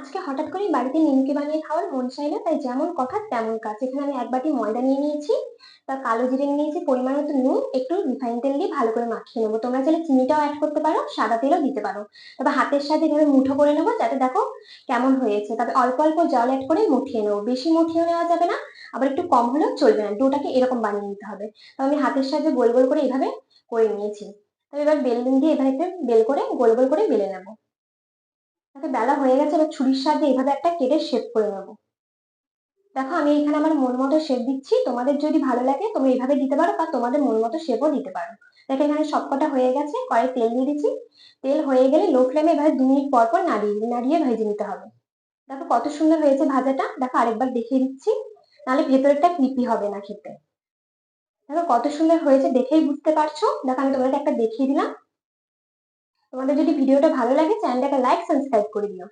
আজকে হঠাৎ করে বাড়িতে নিমকি বানিয়ে খাওয়ার মন চাইলো, তাই যেমন কথা তেমন কাজ। এখানে আমি 1 বাটি ময়দা নিয়ে নিয়েছি, তার কালো জিরে নিয়ে নিয়েছি, পরিমাণ মতো নুন, একটু রিফাইন তেল দিয়ে ভালো করে মাখিয়ে নেবো। তোমরা চাইলে চিনিটাও অ্যাড করতে পারো, সাদা তেলও দিতে পারো। তবে হাতের সাথে এভাবে মুঠো করে নেবো, যাতে দেখো কেমন হয়েছে। তবে অল্প অল্প জল অ্যাড করে মুঠিয়ে নেবো, বেশি মুঠিয়ে নেওয়া যাবে না, আবার একটু কম হলেও চলবে না। ডোটাকে এরকম বানিয়ে নিতে হবে। তো আমি হাতের সাহায্যে গোল গোল করে এভাবে করে নিয়েছি। তবে এবার বেলুন দিয়ে এভাবে বেল করে গোল গোল করে বেলে নেবো। দেখো বেলা হয়ে গেছে, এবার ছুরির সাহায্যে এভাবে একটা কেটে শেপ করে নেবো। দেখো আমি এখানে আমার মন মতো শেপ দিচ্ছি, তোমাদের যদি ভালো লাগে তোমরা এইভাবে দিতে পারো, বা তোমাদের মন মতো শেপও দিতে পারো। দেখো এখানে সবকটা হয়ে গেছে, কড়াই তেল দিয়ে দিচ্ছি। তেল হয়ে গেলে লো ফ্লেমে এভাবে 2 মিনিট পর পর নাড়িয়ে নাড়িয়ে ভেজে নিতে হবে। দেখো কত সুন্দর হয়েছে ভাজাটা, দেখো আরেকবার দেখিয়ে দিচ্ছি, নাহলে ভেতরটা ক্রিপি হবে না খেতে। দেখো কত সুন্দর হয়েছে, দেখেই বুঝতে পারছো। দেখো আমি তোমাদের একটা দেখিয়ে দিলাম। তোমাদের যদি ভিডিওটা ভালো লাগে চ্যানেলটাকে লাইক সাবস্ক্রাইব করে দিও।